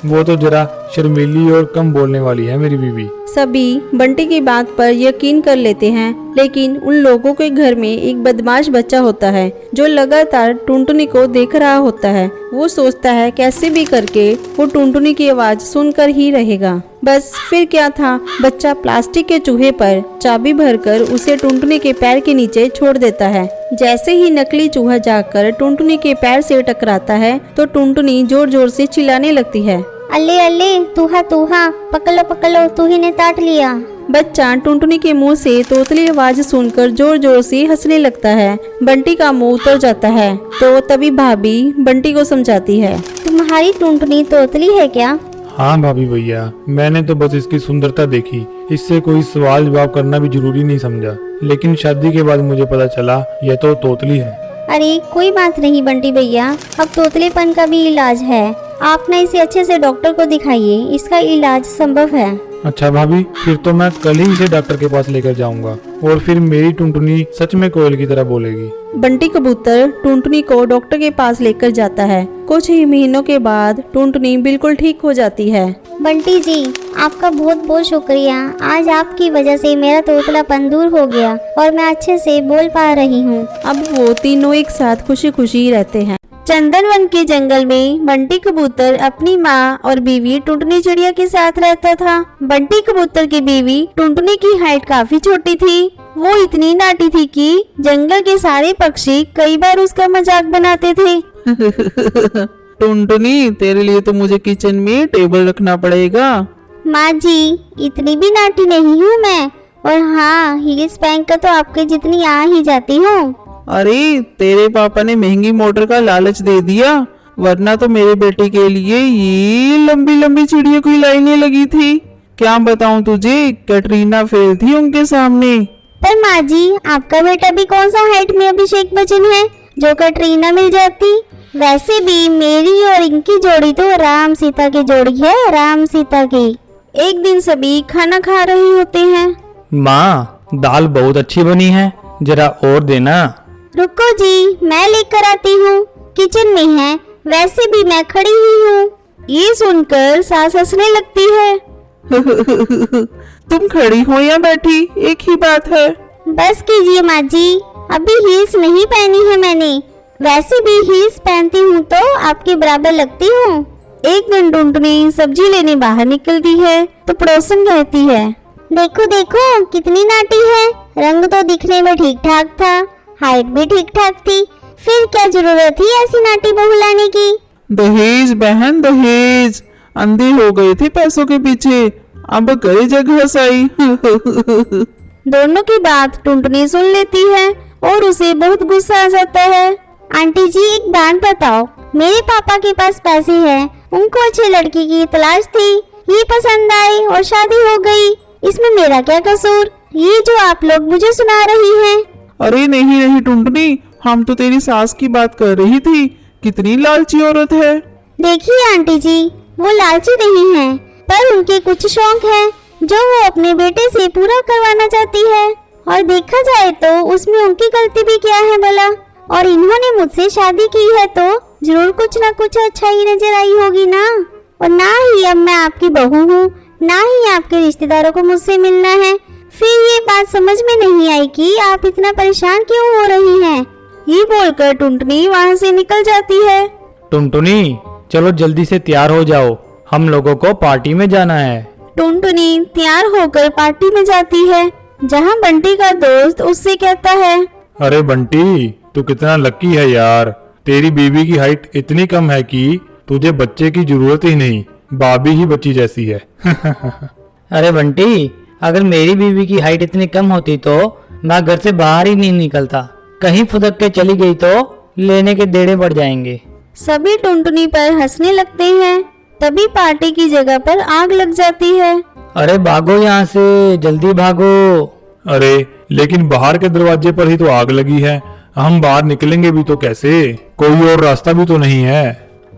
वो तो जरा शर्मीली और कम बोलने वाली है मेरी बीवी। सभी बंटी की बात पर यकीन कर लेते हैं, लेकिन उन लोगों के घर में एक बदमाश बच्चा होता है जो लगातार टुनटुनी को देख रहा होता है। वो सोचता है कैसे भी करके वो टुनटुनी की आवाज सुनकर ही रहेगा। बस फिर क्या था, बच्चा प्लास्टिक के चूहे पर चाबी भरकर उसे टुनटुनी के पैर के नीचे छोड़ देता है। जैसे ही नकली चूहा जाकर टुनटुनी के पैर से टकराता है तो टुनटुनी जोर जोर से चिल्लाने लगती है, अल्ले अल्ले, तूहा तूहा, पकड़ो पकड़ो, तू ही ने काट लिया। बच्चा टुनटुनी के मुंह से तोतली आवाज सुनकर जोर जोर से हंसने लगता है। बंटी का मुंह उतर जाता है, तो तभी भाभी बंटी को समझाती है, तुम्हारी टुनटुनी तोतली है क्या? हाँ भाभी भैया, मैंने तो बस इसकी सुंदरता देखी, इससे कोई सवाल जवाब करना भी जरूरी नहीं समझा, लेकिन शादी के बाद मुझे पता चला यह तो तोतली है। अरे कोई बात नहीं बंटी भैया, अब तोतलेपन का भी इलाज है। आप ना इसे अच्छे से डॉक्टर को दिखाइए, इसका इलाज संभव है। अच्छा भाभी, फिर तो मैं कल ही इसे डॉक्टर के पास लेकर जाऊंगा और फिर मेरी टुनटुनी सच में कोयल की तरह बोलेगी। बंटी कबूतर टुनटुनी को डॉक्टर के पास लेकर जाता है। कुछ ही महीनों के बाद टुनटुनी बिल्कुल ठीक हो जाती है। बंटी जी, आपका बहुत बहुत शुक्रिया। आज आपकी वजह से मेरा तोतलापन दूर हो गया और मैं अच्छे से बोल पा रही हूँ। अब वो तीनों एक साथ खुशी खुशी रहते हैं। चंदनवन के जंगल में बंटी कबूतर अपनी माँ और बीवी टुनटुनी चिड़िया के साथ रहता था। बंटी कबूतर की बीवी टुनटुनी की हाइट काफी छोटी थी। वो इतनी नाटी थी कि जंगल के सारे पक्षी कई बार उसका मजाक बनाते थे। टुनटुनी, तेरे लिए तो मुझे किचन में टेबल रखना पड़ेगा। माँ जी, इतनी भी नाटी नहीं हूँ मैं, और हाँ, हील्स पहन कर तो आपके जितनी आ ही जाती हूँ। अरे, तेरे पापा ने महंगी मोटर का लालच दे दिया, वरना तो मेरे बेटे के लिए ये लंबी लंबी चिड़िया की लाइनें लगी थी। क्या बताऊं तुझे, कैटरीना फेल थी उनके सामने। पर माँ जी, आपका बेटा भी कौन सा हाइट में अभिषेक बच्चन है जो कैटरीना मिल जाती? वैसे भी मेरी और इनकी जोड़ी तो राम सीता की जोड़ी है, राम सीता की। एक दिन सभी खाना खा रहे होते हैं। माँ, दाल बहुत अच्छी बनी है, जरा और देना। रुको जी, मैं लेकर आती हूँ, किचन में है, वैसे भी मैं खड़ी ही हूँ। ये सुनकर सास हंसने लगती है। तुम खड़ी हो या बैठी, एक ही बात है। बस कीजिए माँ जी, अभी हील्स नहीं पहनी है मैंने, वैसे भी हील्स पहनती हूँ तो आपके बराबर लगती हूँ। एक दिन टुनटुनी सब्जी लेने बाहर निकलती है तो पड़ोसन कहती है, देखो देखो कितनी नाटी है, रंग तो दिखने में ठीक ठाक था, हाइट भी ठीक ठाक थी, फिर क्या जरूरत थी ऐसी नाटी बहू लाने की? दहेज बहन, दहेज। अंधे हो गए थे पैसों के पीछे, अब करे जगह सही। दोनों की बात टुनटुनी सुन लेती है और उसे बहुत गुस्सा आ जाता है। आंटी जी, एक बात बताओ, मेरे पापा के पास पैसे हैं, उनको अच्छी लड़की की तलाश थी, ये पसंद आई और शादी हो गई, इसमें मेरा क्या कसूर? ये जो आप लोग मुझे सुना रही हैं। अरे नहीं नहीं टुनटुनी, हम तो तेरी सास की बात कर रही थी, कितनी लालची औरत है। देखिए आंटी जी, वो लालची नहीं है, पर उनके कुछ शौक हैं जो वो अपने बेटे से पूरा करवाना चाहती है, और देखा जाए तो उसमें उनकी गलती भी क्या है भला? और इन्होंने मुझसे शादी की है तो जरूर कुछ ना कुछ अच्छा ही नजर आई होगी ना। और ना ही अब मैं आपकी बहू हूँ, ना ही आपके रिश्तेदारों को मुझसे मिलना है। फिर ये बात समझ में नहीं आई कि आप इतना परेशान क्यों हो रही हैं। ये बोलकर टुनटुनी वहाँ से निकल जाती है। टुनटुनी, चलो जल्दी से तैयार हो जाओ, हम लोगों को पार्टी में जाना है। टुनटुनी तैयार होकर पार्टी में जाती है, जहाँ बंटी का दोस्त उससे कहता है, अरे बंटी, तू कितना लकी है यार। तेरी बीवी की हाइट इतनी कम है कि तुझे बच्चे की जरूरत ही नहीं, भाभी ही बच्ची जैसी है। अरे बंटी, अगर मेरी बीवी की हाइट इतनी कम होती तो मैं घर से बाहर ही नहीं निकलता। कहीं फुदक के चली गई तो लेने के देड़े बढ़ जाएंगे। सभी टुनटुनी पर हंसने लगते हैं। तभी पार्टी की जगह पर आग लग जाती है। अरे भागो यहाँ से, जल्दी भागो। अरे लेकिन बाहर के दरवाजे पर ही तो आग लगी है, हम बाहर निकलेंगे भी तो कैसे? कोई और रास्ता भी तो नहीं है।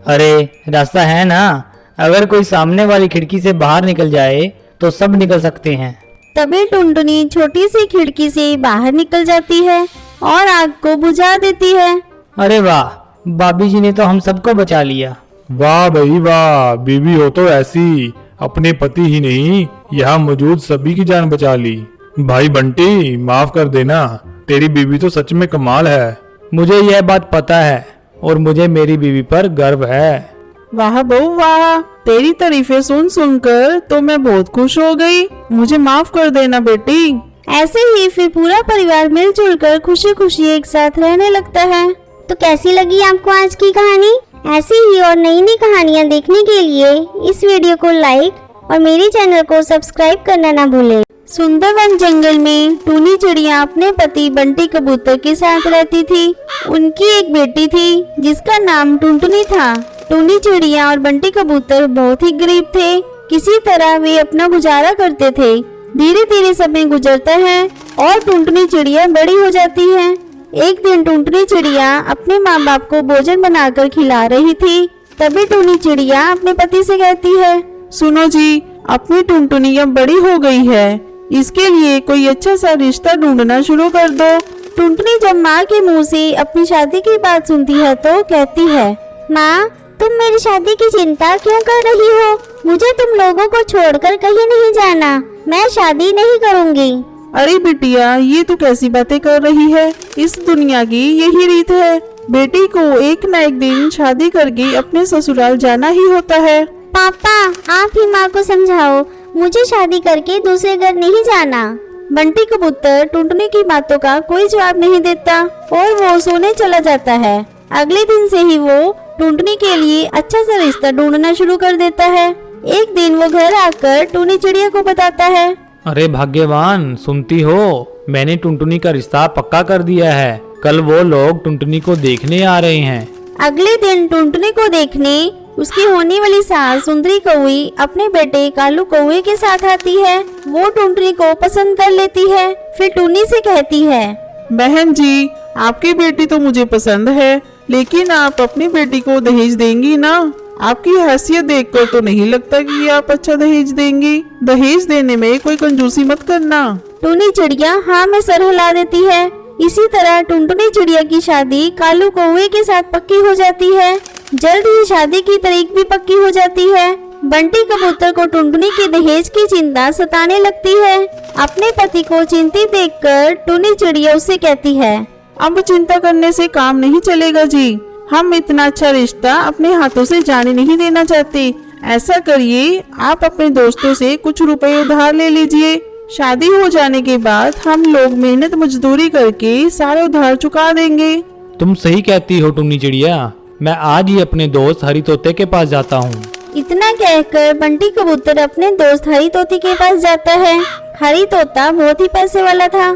अरे रास्ता है ना, अगर कोई सामने वाली खिड़की से बाहर निकल जाए तो सब निकल सकते हैं। तभी टुनटुनी छोटी सी खिड़की से बाहर निकल जाती है और आग को बुझा देती है। अरे वाह, भाभी जी ने तो हम सबको बचा लिया। वाह भाई वाह, बीवी हो तो ऐसी, अपने पति ही नहीं यहाँ मौजूद सभी की जान बचा ली। भाई बंटी, माफ कर देना, तेरी बीवी तो सच में कमाल है। मुझे यह बात पता है और मुझे मेरी बीवी पर गर्व है। वाह बहू वाह, तेरी तारीफें सुन सुनकर तो मैं बहुत खुश हो गई। मुझे माफ कर देना बेटी। ऐसे ही फिर पूरा परिवार मिलजुल कर खुशी खुशी एक साथ रहने लगता है। तो कैसी लगी आपको आज की कहानी? ऐसी ही और नई नई कहानियाँ देखने के लिए इस वीडियो को लाइक और मेरे चैनल को सब्सक्राइब करना ना भूलें। सुंदरवन जंगल में टूनी चिड़िया अपने पति बंटी कबूतर के साथ रहती थी। उनकी एक बेटी थी जिसका नाम टुनटुनी था। टूनी चिड़िया और बंटी कबूतर बहुत ही गरीब थे। किसी तरह वे अपना गुजारा करते थे। धीरे धीरे समय गुजरता है और टुनटुनी चिड़िया बड़ी हो जाती है। एक दिन टुनटुनी चिड़िया अपने माँ बाप को भोजन बनाकर खिला रही थी। तभी टूनी चिड़िया अपने पति से कहती है, सुनो जी, अपनी टुनटुनी अब बड़ी हो गई है, इसके लिए कोई अच्छा सा रिश्ता ढूंढना शुरू कर दो। टुनटुनी जब माँ के मुंह से अपनी शादी की बात सुनती है तो कहती है, माँ, तुम मेरी शादी की चिंता क्यों कर रही हो? मुझे तुम लोगों को छोड़कर कहीं नहीं जाना। मैं शादी नहीं करूँगी। अरे बिटिया, ये तू कैसी बातें कर रही है? इस दुनिया की यही रीत है, बेटी को एक न एक दिन शादी करके अपने ससुराल जाना ही होता है। पापा, आप ही माँ को समझाओ, मुझे शादी करके दूसरे घर नहीं जाना। बंटी कबूतर टुनटुनी की बातों का कोई जवाब नहीं देता और वो सोने चला जाता है। अगले दिन से ही वो टुनटुनी के लिए अच्छा सा रिश्ता ढूंढना शुरू कर देता है। एक दिन वो घर आकर टूनी चिड़िया को बताता है, अरे भाग्यवान, सुनती हो, मैंने टुनटुनी का रिश्ता पक्का कर दिया है। कल वो लोग टुनटुनी को देखने आ रहे हैं। अगले दिन टुनटुनी को देखने उसकी होने वाली सास सुंदरी कौवी अपने बेटे कालू कौवे के साथ आती है। वो टुनटुनी को पसंद कर लेती है। फिर टूनी से कहती है, बहन जी, आपकी बेटी तो मुझे पसंद है, लेकिन आप अपनी बेटी को दहेज देंगी ना? आपकी हैसियत देखकर तो नहीं लगता कि आप अच्छा दहेज देंगी। दहेज देने में कोई कंजूसी मत करना। टूनी चिड़िया हाँ में सर हिला देती है। इसी तरह टुनटुनी चिड़िया की शादी कालू कौवे के साथ पक्की हो जाती है। जल्द ही शादी की तारीख भी पक्की हो जाती है। बंटी कबूतर को टुनटुनी के दहेज की चिंता सताने लगती है। अपने पति को चिंतित देखकर टूनी चिड़िया उससे कहती है, अब चिंता करने से काम नहीं चलेगा जी। हम इतना अच्छा रिश्ता अपने हाथों से जाने नहीं देना चाहते। ऐसा करिए, आप अपने दोस्तों से कुछ रुपए उधार ले लीजिए। शादी हो जाने के बाद हम लोग मेहनत मजदूरी करके सारे उधार चुका देंगे। तुम सही कहती हो टुन्नी चिड़िया, मैं आज ही अपने दोस्त हरी तोते के पास जाता हूँ। इतना कहकर बंटी कबूतर अपने दोस्त हरी तोती के पास जाता है। हरी तोता बहुत ही पैसे वाला था।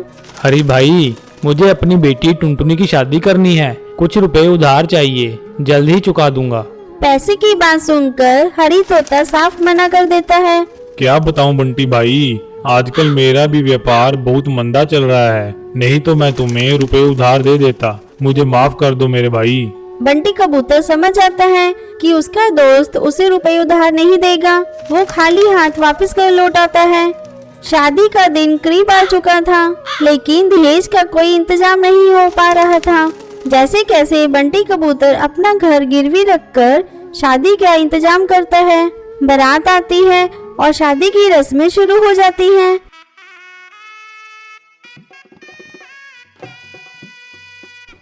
हरी भाई, मुझे अपनी बेटी टुनटुनी की शादी करनी है, कुछ रुपए उधार चाहिए, जल्द ही चुका दूंगा। पैसे की बात सुनकर हरी तोता साफ मना कर देता है। क्या बताऊं बंटी भाई, आजकल मेरा भी व्यापार बहुत मंदा चल रहा है, नहीं तो मैं तुम्हें रुपए उधार दे देता। मुझे माफ कर दो मेरे भाई। बंटी कबूतर समझ आता है कि उसका दोस्त उसे रुपए उधार नहीं देगा। वो खाली हाथ वापस कर लौट आता है। शादी का दिन करीब आ चुका था, लेकिन दहेज का कोई इंतजाम नहीं हो पा रहा था। जैसे कैसे बंटी कबूतर अपना घर गिरवी रखकर शादी का इंतजाम करता है। बारात आती है और शादी की रस्में शुरू हो जाती हैं।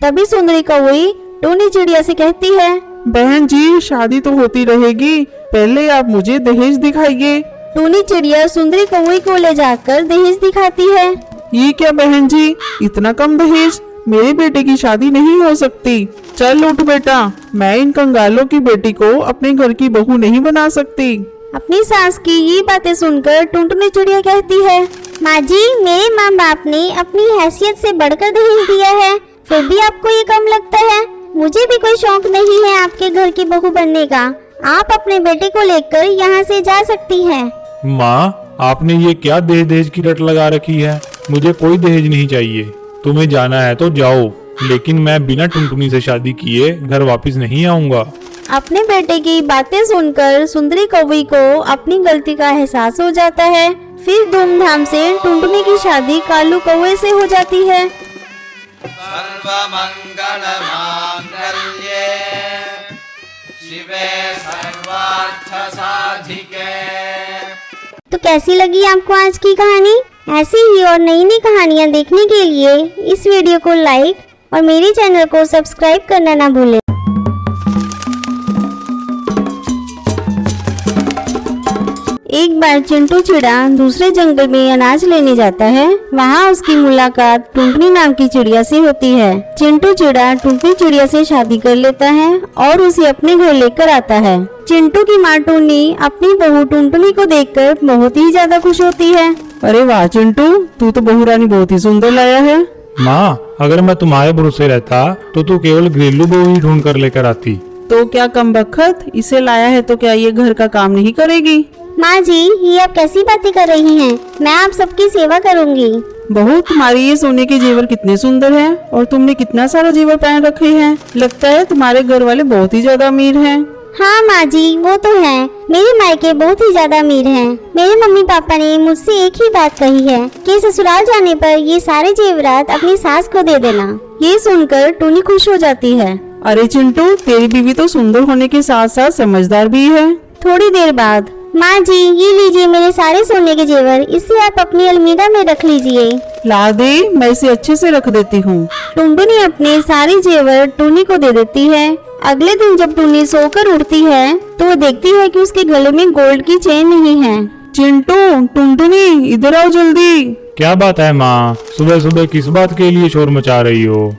तभी सुंदरी कौवी टूनी चिड़िया से कहती है, बहन जी, शादी तो होती रहेगी, पहले आप मुझे दहेज दिखाइए। टूनी चिड़िया सुंदरी कौवे को ले जाकर दहेज दिखाती है। ये क्या बहन जी, इतना कम दहेज? मेरे बेटे की शादी नहीं हो सकती। चल उठ बेटा, मैं इन कंगालों की बेटी को अपने घर की बहू नहीं बना सकती। अपनी सास की ये बातें सुनकर टुनटुनी चिड़िया कहती है, माँ जी, मेरे माँ बाप ने अपनी हैसियत से बढ़कर दहेज दिया है, फिर भी आपको ये कम लगता है। मुझे भी कोई शौक नहीं है आपके घर की बहू बनने का। आप अपने बेटे को लेकर यहाँ से जा सकती हैं। माँ, आपने ये क्या दहेज दहेज की रट लगा रखी है? मुझे कोई दहेज नहीं चाहिए। तुम्हें जाना है तो जाओ, लेकिन मैं बिना टुनटुनी से शादी किए घर वापस नहीं आऊंगा। अपने बेटे की बातें सुनकर सुंदरी कौवी को अपनी गलती का एहसास हो जाता है। फिर धूमधाम से टुनटुनी की शादी कालू कौवे से हो जाती है। सर्वमंगलमांगल्ये शिवे सर्वार्थसाधिके। तो कैसी लगी आपको आज की कहानी? ऐसी ही और नई नई कहानियाँ देखने के लिए इस वीडियो को लाइक और मेरे चैनल को सब्सक्राइब करना ना भूलें। एक बार चिंटू चिड़ा दूसरे जंगल में अनाज लेने जाता है। वहाँ उसकी मुलाकात टुनटुनी नाम की चिड़िया से होती है। चिंटू चिड़ा टुनटुनी चिड़िया से शादी कर लेता है और उसे अपने घर लेकर आता है। चिंटू की माँ टूनी अपनी बहू टुनटुनी को देखकर बहुत ही ज्यादा खुश होती है। अरे वाह चिंटू, तू तो बहू रानी बहुत ही सुंदर लाया है। माँ, अगर मैं तुम्हारे भरोसे रहता तो तू केवल घरेलू बहू ही ढूंढ कर लेकर आती। तो क्या कम बखत, इसे लाया है तो क्या ये घर का काम नहीं करेगी? माँ जी, ये आप कैसी बातें कर रही हैं? मैं आप सबकी सेवा करूँगी। बहू, तुम्हारे ये सोने के जेवर कितने सुंदर हैं और तुमने कितना सारा जेवर पहन रखे हैं। लगता है तुम्हारे घर वाले बहुत ही ज्यादा अमीर हैं। हाँ माँ जी, वो तो है। मेरे मायके बहुत ही ज्यादा अमीर हैं। मेरे मम्मी पापा ने मुझसे एक ही बात कही है कि ससुराल जाने पर ये सारे जेवरात अपनी सास को दे देना। ये सुनकर टूनी खुश हो जाती है। अरे चिंटू, तेरी बीवी तो सुंदर होने के साथ साथ समझदार भी है। थोड़ी देर बाद, माँ जी, ये लीजिए मेरे सारे सोने के जेवर, इसे आप अपनी अलमीरा में रख लीजिए। ला दे, मैं इसे अच्छे से रख देती हूँ। टुनटुनी अपने सारे जेवर टूनी को दे देती है। अगले दिन जब टूनी सोकर उठती है तो वो देखती है कि उसके गले में गोल्ड की चेन नहीं है। चिंटू, टुनटुनी, इधर आओ जल्दी। क्या बात है माँ, सुबह सुबह किस बात के लिए शोर मचा रही हो?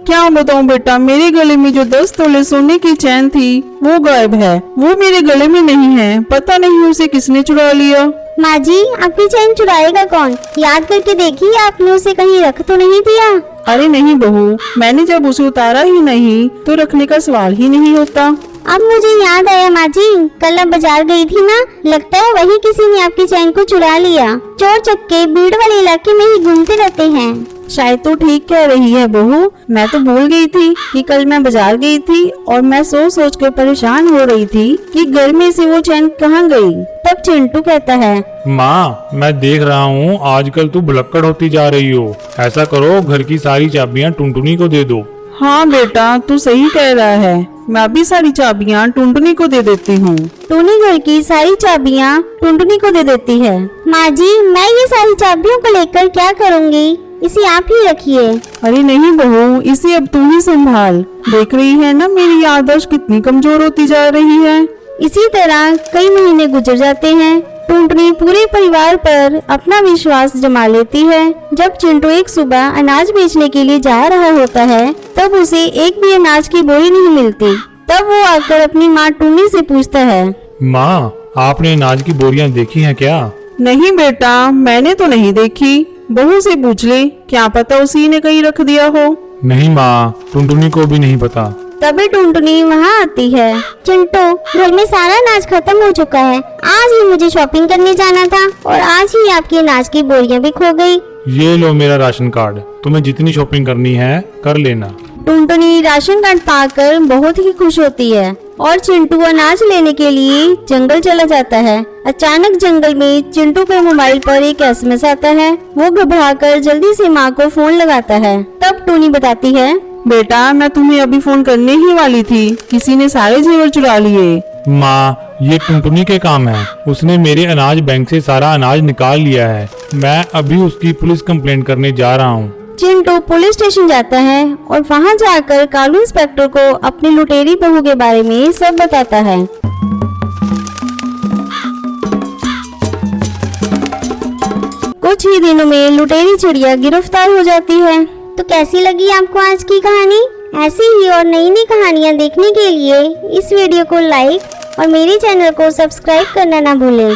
क्या बताऊं बेटा, मेरे गले में जो 10 तोले सोने की चैन थी वो गायब है। वो मेरे गले में नहीं है, पता नहीं उसे किसने चुरा लिया। माँ जी, आपकी चैन चुराएगा कौन? याद करके देखिए, आपने उसे कहीं रख तो नहीं दिया? अरे नहीं बहू, मैंने जब उसे उतारा ही नहीं तो रखने का सवाल ही नहीं होता। अब मुझे याद आया माँ जी, कल आप बाजार गई थी ना, लगता है वही किसी ने आपकी चैन को चुरा लिया। चोर चक्के भीड़ वाले इलाके में ही घूमते रहते हैं। शायद तो ठीक कह रही है बहू। मैं तो भूल गई थी कि कल मैं बाजार गई थी और मैं सोच सोच कर परेशान हो रही थी कि घर में से वो चैन कहाँ गई। तब चिंटू कहता है, माँ, मैं देख रहा हूँ आजकल तू भुलक्कड़ होती जा रही हो। ऐसा करो, घर की सारी चाबियाँ टुनटुनी को दे दो। हाँ बेटा, तू सही कह रहा है। मैं अभी सारी चाबियाँ टुनटुनी को दे देती हूँ। टूनी घर की सारी चाबियाँ टुनटुनी को दे देती है। माँ जी, मैं ये सारी चाबियों को लेकर क्या करूँगी? इसे आप ही रखिए। अरे नहीं बहू, इसे अब तू ही संभाल। देख रही है ना मेरी याददाश्त कितनी कमजोर होती जा रही है। इसी तरह कई महीने गुजर जाते हैं। टुनटुनी पूरे परिवार पर अपना विश्वास जमा लेती है। जब चिंटू एक सुबह अनाज बेचने के लिए जा रहा होता है तब उसे एक भी अनाज की बोरी नहीं मिलती। तब वो आकर अपनी माँ टूनी से पूछता है, माँ, आपने अनाज की बोरियां देखी हैं क्या? नहीं बेटा, मैंने तो नहीं देखी। बहू से पूछ ले, क्या पता उसी ने कहीं रख दिया हो। नहीं माँ, टुनटुनी को भी नहीं पता। तभी टुनटुनी वहाँ आती है। चिंटू, घर में सारा अनाज खत्म हो चुका है। आज ही मुझे शॉपिंग करने जाना था और आज ही आपकी अनाज की बोरियां भी खो गई। ये लो मेरा राशन कार्ड, तुम्हें जितनी शॉपिंग करनी है कर लेना। टुनटुनी राशन कार्ड पाकर बहुत ही खुश होती है और चिंटू अनाज लेने के लिए जंगल चला जाता है। अचानक जंगल में चिंटू के मोबाइल पर एक एसएमएस आता है। वो घबराकर जल्दी से माँ को फोन लगाता है। तब टूनी बताती है, बेटा, मैं तुम्हें अभी फोन करने ही वाली थी, किसी ने सारे जेवर चुरा लिए। माँ, ये टुनटुनी के काम है। उसने मेरे अनाज बैंक से सारा अनाज निकाल लिया है। मैं अभी उसकी पुलिस कंप्लेंट करने जा रहा हूँ। चिंटू पुलिस स्टेशन जाता है और वहाँ जाकर कालू इंस्पेक्टर को अपनी लुटेरी बहू के बारे में सब बताता है। कुछ ही दिनों में लुटेरी चिड़िया गिरफ्तार हो जाती है। तो कैसी लगी आपको आज की कहानी? ऐसी ही और नई नई कहानियाँ देखने के लिए इस वीडियो को लाइक और मेरे चैनल को सब्सक्राइब करना ना भूलें।